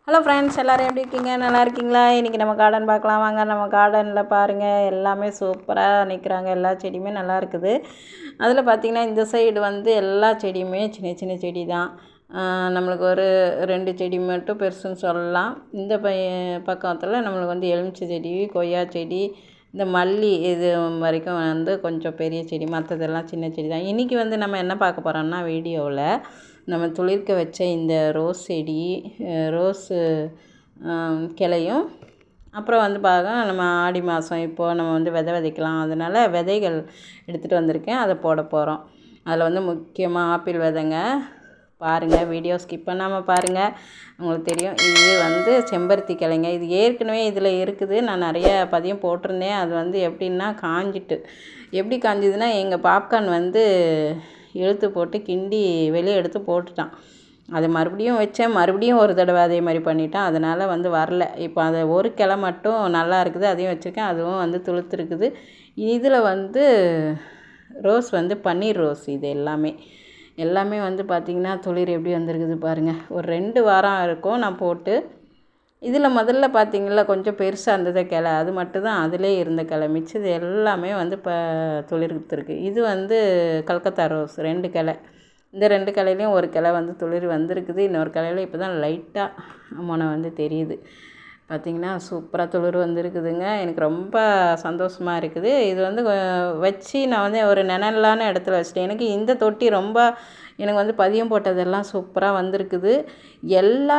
Hello friends, எல்லோரும் எப்படி இருக்கீங்க? நல்லா இருக்கீங்களா? இன்றைக்கி நம்ம கார்டன் பார்க்கலாம் வாங்க. நம்ம கார்டனில் பாருங்கள், எல்லாமே சூப்பராக நிற்கிறாங்க. எல்லா செடியுமே நல்லா இருக்குது. அதில் பார்த்திங்கன்னா இந்த சைடு வந்து எல்லா செடியுமே சின்ன சின்ன செடி தான். நம்மளுக்கு ஒரு 2 செடி மட்டும் பெருசுன்னு சொல்லலாம். இந்த பக்கத்தில் நம்மளுக்கு வந்து எலுமிச்சை செடி, கொய்யா செடி, இந்த மல்லி இது வரைக்கும் வந்து கொஞ்சம் பெரிய செடி, மற்றதெல்லாம் சின்ன செடி தான். இன்றைக்கி வந்து நம்ம என்ன பார்க்க போகிறோம்னா, வீடியோவில் நம்ம துளிர்க்க வச்ச இந்த ரோஸ் செடி, ரோஸு கிளையும், அப்புறம் வந்து நம்ம ஆடி மாதம் இப்போது நம்ம வந்து விதை விதைக்கலாம். அதனால் விதைகள் எடுத்துகிட்டு வந்திருக்கேன், அதை போட போகிறோம். அதில் வந்து முக்கியமாக ஆப்பிள் விதைங்க. பாருங்கள், வீடியோ ஸ்கிப் பண்ணாமல் பாருங்கள், உங்களுக்கு தெரியும். இது வந்து செம்பருத்தி கிளைங்க. இது ஏற்கனவே இதில் இருக்குது. நான் நிறைய பதியம் போட்டிருந்தேன். அது வந்து எப்படின்னா காஞ்சிட்டு, எப்படி காஞ்சிதுன்னா, எங்கள் பாப்கார்ன் வந்து இழுத்து போட்டு கிண்டி வெளியே எடுத்து போட்டுட்டான். அதை மறுபடியும் வச்சேன், மறுபடியும் ஒரு தடவை அதே மாதிரி பண்ணிட்டான். அதனால் வந்து வரல. இப்போ அதை ஒரு கிளை மட்டும் நல்லா இருக்குது, அதையும் வச்சுருக்கேன். அதுவும் வந்து துளுத்துருக்குது. இதில் வந்து ரோஸ் வந்து பன்னீர் ரோஸ். இது எல்லாமே வந்து பார்த்திங்கன்னா துளிர் எப்படி வந்திருக்குது பாருங்கள். ஒரு 2 வாரம் இருக்கும் நான் போட்டு. இதில் முதல்ல பார்த்திங்களா கொஞ்சம் பெருசாக இருந்தது கிளை, அது மட்டும்தான் அதிலே இருந்த கிளை. மிச்சது எல்லாமே வந்து இப்போ துளிர்த்துருக்கு. இது வந்து கல்கத்தா ரோஸ் 2 கிளை. இந்த 2 கிளையிலையும் ஒரு கிளை வந்து துளிர் வந்திருக்குது. இன்னொரு கிளையில இப்போ தான் லைட்டாக முனை வந்து தெரியுது. பார்த்திங்கன்னா சூப்பராக துளிர் வந்துருக்குதுங்க. எனக்கு ரொம்ப சந்தோஷமாக இருக்குது. இது வந்து வச்சு நான் வந்து ஒரு நிழலான இடத்துல வச்சுட்டேன். எனக்கு இந்த தொட்டி ரொம்ப எனக்கு வந்து பதியம் போட்டதெல்லாம் சூப்பராக வந்திருக்குது. எல்லா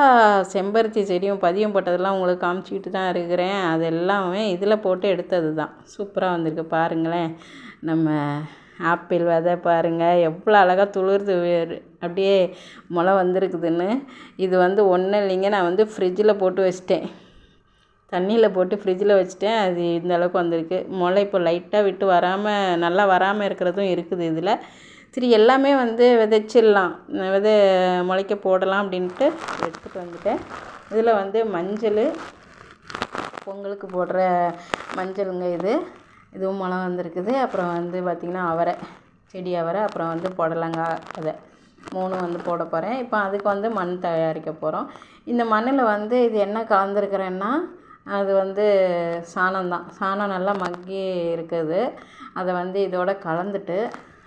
செம்பருத்தி செடியும் பதியம் போட்டதெல்லாம் உங்களுக்கு காமிச்சிக்கிட்டு தான் இருக்கிறேன். அது எல்லாமே இதில் போட்டு எடுத்தது தான். சூப்பராக வந்திருக்கு பாருங்களேன். நம்ம ஆப்பிள் விதை பாருங்கள் எவ்வளோ அழகாக துளிர்து, அப்படியே முளை வந்திருக்குதுன்னு. இது வந்து ஒன்றும் இல்லைங்க, நான் வந்து ஃப்ரிட்ஜில் போட்டு வச்சிட்டேன். தண்ணியில் போட்டு ஃப்ரிட்ஜில் வச்சுட்டேன். அது இந்த அளவுக்கு வந்திருக்கு. முளை இப்போ லைட்டாக விட்டு நல்லா வராமல் இருக்கிறதும் இருக்குது இதில். சரி, எல்லாமே வந்து விதைச்சிடலாம், முளைக்க போடலாம் அப்படின்ட்டு எடுத்துகிட்டு வந்துட்டேன். இதில் வந்து மஞ்சள், பொங்கலுக்கு போடுற மஞ்சளுங்க இதுவும் முளை வந்திருக்குது. அப்புறம் வந்து பார்த்திங்கன்னா அவரை செடி, அவரை, அப்புறம் வந்து புடலங்காய் விதை 3 வந்து போட போகிறேன். இப்போ அதுக்கு வந்து மண் தயாரிக்க போகிறோம். இந்த மண்ணில் வந்து இது என்ன கலந்துருக்கிறேன்னா, அது வந்து சாணம் தான். சாணம் நல்லா மக்கி இருக்குது. அதை வந்து இதோட கலந்துட்டு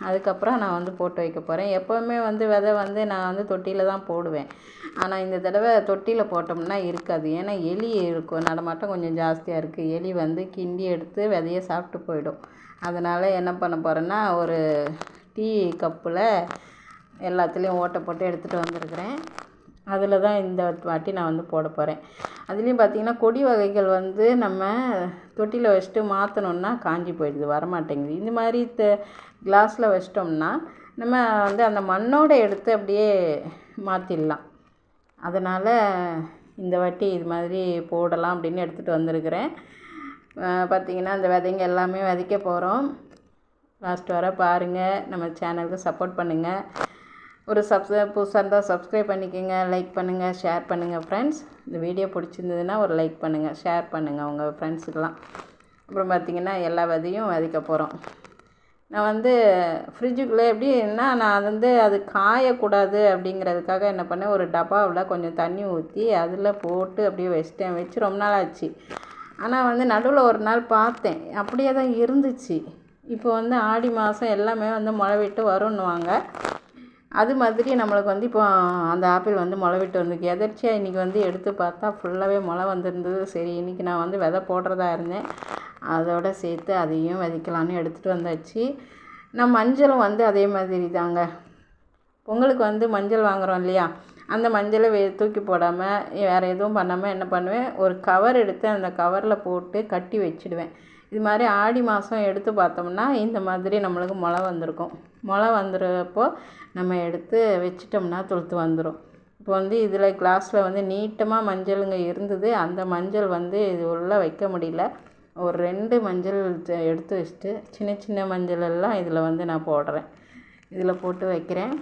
அதுக்கப்புறம் நான் வந்து போட்டு வைக்க போகிறேன். எப்போவுமே வந்து விதை வந்து நான் வந்து தொட்டியில் தான் போடுவேன். ஆனால் இந்த தடவை தொட்டியில் போட்டோம்னா இருக்காது. ஏன்னா எலி இருக்கும், நடமாட்டம் கொஞ்சம் ஜாஸ்தியாக இருக்குது. எலி வந்து கிண்டி எடுத்து விதையை சாப்பிட்டு போயிடும். அதனால் என்ன பண்ண போகிறேன்னா, ஒரு டீ கப்பில் எல்லாத்துலேயும் ஓட்டை போட்டு எடுத்துகிட்டு வந்திருக்கிறேன். அதில் தான் இந்த வாட்டி நான் வந்து போட போகிறேன். அதுலேயும் பார்த்திங்கன்னா கொடி வகைகள் வந்து நம்ம தொட்டியில் வச்சுட்டு மாற்றணுன்னா காஞ்சி போயிடுது, வரமாட்டேங்குது. இந்த மாதிரி கிளாஸில் வச்சிட்டோம்னா நம்ம வந்து அந்த மண்ணோடு எடுத்து அப்படியே மாற்றிடலாம். அதனால் இந்த வாட்டி இது மாதிரி போடலாம் அப்படின்னு எடுத்துகிட்டு வந்திருக்கிறேன். பார்த்திங்கன்னா இந்த விதைங்க எல்லாமே விதைக்க போகிறோம். லாஸ்ட் வர பாருங்கள். நம்ம சேனலுக்கு சப்போர்ட் பண்ணுங்கள். ஒரு புதுசாக இருந்தால் சப்ஸ்கிரைப் பண்ணிக்கோங்க, லைக் பண்ணுங்கள், ஷேர் பண்ணுங்கள் ஃப்ரெண்ட்ஸ். இந்த வீடியோ பிடிச்சிருந்ததுன்னா ஒரு லைக் பண்ணுங்கள், ஷேர் பண்ணுங்கள் உங்கள் ஃப்ரெண்ட்ஸுக்கெலாம். அப்புறம் பார்த்திங்கன்னா எல்லா விதையும் விதைக்க போகிறோம். நான் வந்து ஃப்ரிட்ஜுக்குள்ளே எப்படின்னா, நான் வந்து அது காயக்கூடாது அப்படிங்கிறதுக்காக என்ன பண்ணேன், ஒரு டப்பாவில் கொஞ்சம் தண்ணி ஊற்றி அதில் போட்டு அப்படியே வச்சு ரொம்ப நாள் ஆச்சு. ஆனால் வந்து நடுவில் ஒரு நாள் பார்த்தேன், அப்படியே தான் இருந்துச்சு. இப்போ வந்து ஆடி மாதம் எல்லாமே வந்து முளை விட்டு வரும்னுவாங்க. அது மாதிரி நம்மளுக்கு வந்து இப்போ அந்த ஆப்பிள் வந்து முளை விட்டு வந்துருக்கு. எதர்ச்சியாக இன்றைக்கி வந்து எடுத்து பார்த்தா ஃபுல்லாகவே முளை வந்திருந்தது. சரி, இன்றைக்கி நான் வந்து விதை போடுறதா இருந்தேன். அதோடு சேர்த்து அதையும் விதைக்கலான்னு எடுத்துகிட்டு வந்தாச்சு. நான் மஞ்சளும் வந்து அதே மாதிரி தாங்க. பொங்கலுக்கு வந்து மஞ்சள் வாங்குகிறோம் இல்லையா, அந்த மஞ்சளை தூக்கி போடாமல் வேறு எதுவும் பண்ணாமல் என்ன பண்ணுவேன், ஒரு கவர் எடுத்து அந்த கவரில் போட்டு கட்டி வச்சுடுவேன். இது மாதிரி ஆடி மாதம் எடுத்து பார்த்தோம்னா இந்த மாதிரி நம்மளுக்கு முளை வந்திருக்கும். முளை வந்துடுறப்போ நம்ம எடுத்து வச்சிட்டோம்னா துளுத்து வந்துடும். இப்போ வந்து இதில் கிளாஸில் வந்து நீட்டமாக மஞ்சளுங்க இருந்தது. அந்த மஞ்சள் வந்து இது உள்ளே வைக்க முடியல. ஒரு 2 மஞ்சள் எடுத்து வச்சுட்டு சின்ன சின்ன மஞ்சள் எல்லாம் இதில் வந்து நான் போடுறேன். இதில் போட்டு வைக்கிறேன்.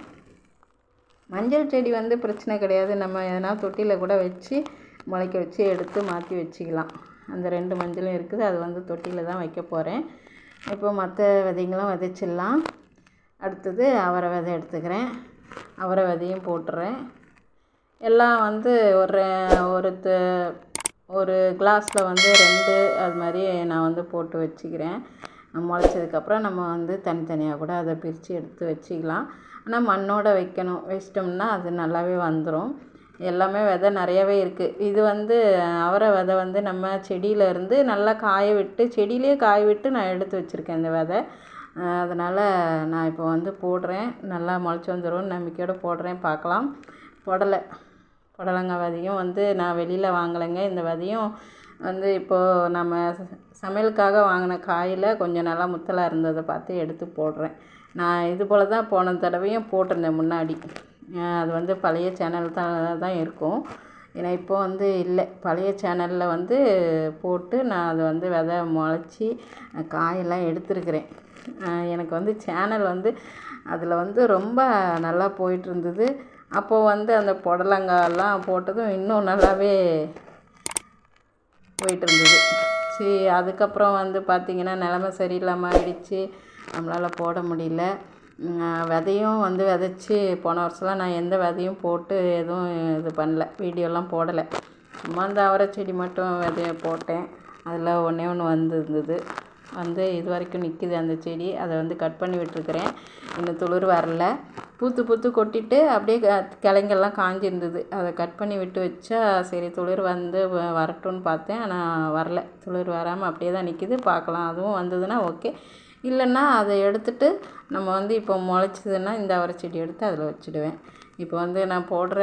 மஞ்சள் செடி வந்து பிரச்சனை கிடையாது. நம்ம எதனா தொட்டியில் கூட வச்சு முளைக்க வச்சு எடுத்து மாற்றி வச்சுக்கலாம். அந்த 2 மஞ்சளும் இருக்குது. அது வந்து தொட்டியில் தான் வைக்க போகிறேன். இப்போ மற்ற விதைங்களும் விதைச்சிடலாம். அடுத்தது அவரை விதை எடுத்துக்கிறேன். அவரை விதையும் போட்டுறேன். எல்லாம் வந்து ஒரு ஒரு ஒரு கிளாஸில் வந்து 2 அது மாதிரி நான் வந்து போட்டு வச்சுக்கிறேன். முளைச்சதுக்கப்புறம் நம்ம வந்து தனித்தனியாக கூட அதை பிரித்து எடுத்து வச்சுக்கலாம். ஆனால் மண்ணோடு வைக்கணும். வச்சிட்டோம்னா அது நல்லாவே வந்துடும். எல்லாமே விதை நிறையாவே இருக்குது. இது வந்து அவரை விதை வந்து நம்ம செடியிலேருந்து நல்லா காய விட்டு செடியிலே காய விட்டு நான் எடுத்து வச்சுருக்கேன் இந்த விதை. அதனால் நான் இப்போ வந்து போடுறேன். நல்லா முளைச்சி வந்துடும் நம்பிக்கையோடு போடுறேன். பார்க்கலாம். புடலங்காய் விதையும் வந்து நான் வெளியில் வாங்கலைங்க. இந்த விதையும் வந்து இப்போது நம்ம சமையலுக்காக வாங்கின காயில் கொஞ்சம் நல்லா முத்தலாக இருந்ததை பார்த்து எடுத்து போடுறேன். நான் இது போல் தான் போன தடவையும் போட்டிருந்தேன் முன்னாடி. அது வந்து பழைய சேனல் தான் இருக்கும். ஏன்னா இப்போ வந்து இல்லை, பழைய சேனலில் வந்து போட்டு நான் அதை வந்து விதை முளைச்சி காயெல்லாம் எடுத்துருக்கிறேன். எனக்கு வந்து சேனல் வந்து அதில் வந்து ரொம்ப நல்லா போயிட்டுருந்தது. அப்போது வந்து அந்த புடலங்காயெல்லாம் போட்டதும் இன்னும் நல்லாவே போயிட்டுருந்தது. சரி, அதுக்கப்புறம் வந்து பார்த்திங்கன்னா நிலமை சரியில்லாமல் ஆயிடுச்சு. நம்மளால் போட முடியல. விதையும் வந்து விதைச்சி போன வருஷம்லாம் நான் எந்த விதையும் போட்டு எதுவும் இது பண்ணல, வீடியோலாம் போடலை. சும்மா அந்த அவரை செடி மட்டும் விதைய போட்டேன். அதில் ஒன்று வந்திருந்தது. வந்து இது வரைக்கும் நிற்கிது அந்த செடி. அதை வந்து கட் பண்ணி விட்டுருக்குறேன். இன்னும் துளிர் வரல. பூத்து கொட்டிட்டு அப்படியே கிளைங்கெல்லாம் காஞ்சிருந்தது. அதை கட் பண்ணி விட்டு வச்சா சரி துளிர் வந்து வரட்டும்னு பார்த்தேன். ஆனால் வரல. துளிர் வராமல் அப்படியே தான் நிற்கிது. பார்க்கலாம், அதுவும் வந்ததுன்னா ஓகே. இல்லைன்னா அதை எடுத்துகிட்டு நம்ம வந்து இப்போ முளைச்சிதுன்னா இந்த அவரை செடி எடுத்து அதில் வச்சுடுவேன். இப்போ வந்து நான் போடுற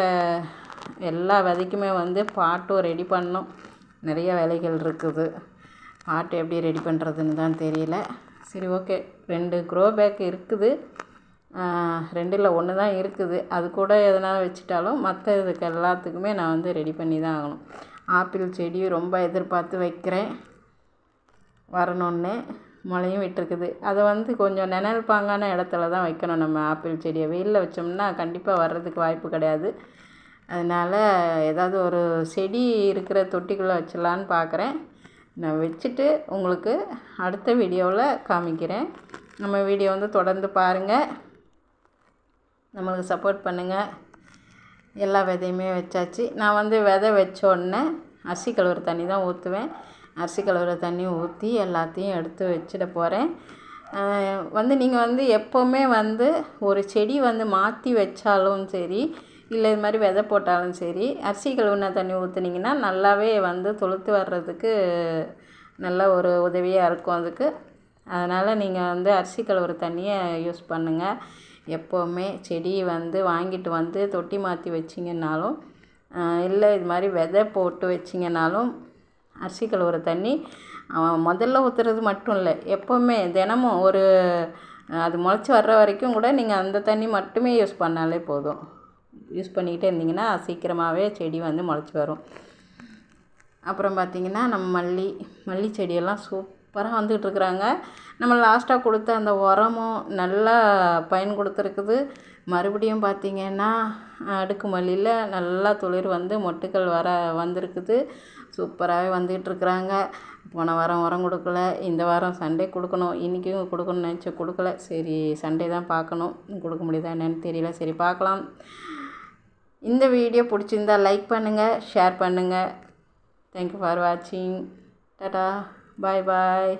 எல்லா விதைக்குமே வந்து பாட்டும் ரெடி பண்ணணும். நிறைய வேலைகள் இருக்குது. பாட்டு எப்படி ரெடி பண்ணுறதுன்னு தான் தெரியல. சரி, ஓகே. 2 க்ரோ பேக் இருக்குது. 2 1 தான் இருக்குது. அது கூட எதனா வச்சுட்டாலும் மற்ற இதுக்கு எல்லாத்துக்குமே நான் வந்து ரெடி பண்ணி தான் ஆகணும். ஆப்பிள் செடி ரொம்ப எதிர்பார்த்து வைக்கிறேன், வரணுன்னு. முளையும் விட்டுருக்குது. அதை வந்து கொஞ்சம் நிழல் பாங்கான இடத்துல தான் வைக்கணும். நம்ம ஆப்பிள் செடியை வெயிலில் வச்சோம்னா கண்டிப்பாக வர்றதுக்கு வாய்ப்பு கிடையாது. அதனால் ஏதாவது ஒரு செடி இருக்கிற தொட்டிக்குள்ளே வச்சிடலான்னு பார்க்குறேன். நான் வச்சுட்டு உங்களுக்கு அடுத்த வீடியோவில் காமிக்கிறேன். நம்ம வீடியோ வந்து தொடர்ந்து பாருங்கள், நம்மளுக்கு சப்போர்ட் பண்ணுங்கள். எல்லா விதையுமே வச்சாச்சு. நான் வந்து விதை வச்சோடனே அரிசி கழுவுற தண்ணி தான் ஊற்றுவேன். அரிசி கழுவுற தண்ணி ஊற்றி எல்லாத்தையும் எடுத்து வச்சிட போகிறேன். வந்து நீங்கள் வந்து எப்போவுமே வந்து ஒரு செடி வந்து மாற்றி வச்சாலும் சரி, இல்லை இது மாதிரி விதை போட்டாலும் சரி, அரிசி கழுவுன தண்ணி ஊற்றுனீங்கன்னா நல்லாவே வந்து துளுத்து வர்றதுக்கு நல்ல ஒரு உதவியாக இருக்கும் அதுக்கு. அதனால் நீங்கள் வந்து அரிசி கழுவுற தண்ணியை யூஸ் பண்ணுங்கள். எப்போவுமே செடி வந்து வாங்கிட்டு வந்து தொட்டி மாற்றி வச்சிங்கன்னாலும், இல்லை இது மாதிரி விதை போட்டு வச்சிங்கனாலும் அரிசி கழுவுற தண்ணி முதல்ல ஊற்றுறது மட்டும் இல்லை, எப்போவுமே தினமும் ஒரு அது முளைச்சி வர்ற வரைக்கும் கூட நீங்கள் அந்த தண்ணி மட்டுமே யூஸ் பண்ணாலே போதும். யூஸ் பண்ணிக்கிட்டே இருந்தீங்கன்னா சீக்கிரமாகவே செடி வந்து முளைச்சி வரும். அப்புறம் பார்த்திங்கன்னா நம்ம மல்லி செடியெல்லாம் சூப்பராக வந்துகிட்ருக்குறாங்க. நம்ம லாஸ்ட்டாக கொடுத்த அந்த உரமும் நல்லா பயன் கொடுத்துருக்குது. மறுபடியும் பார்த்திங்கன்னா அடுக்கு மல்லியில் நல்லா துளிர் வந்து மொட்டுக்கள் வந்திருக்குது. சூப்பராகவே வந்துகிட்ருக்குறாங்க. போன வாரம் உரம் கொடுக்கல, இந்த வாரம் சண்டே கொடுக்கணும். இன்றைக்கும் கொடுக்கணும்னு நினச்சி கொடுக்கல. சரி, சண்டே தான் பார்க்கணும், கொடுக்க முடியுதா என்னென்னு தெரியல. சரி, பார்க்கலாம். இந்த வீடியோ பிடிச்சிருந்தால் லைக் பண்ணுங்கள், ஷேர் பண்ணுங்கள். தேங்க்யூ ஃபார் வாட்சிங். டாடா, பாய் பாய்.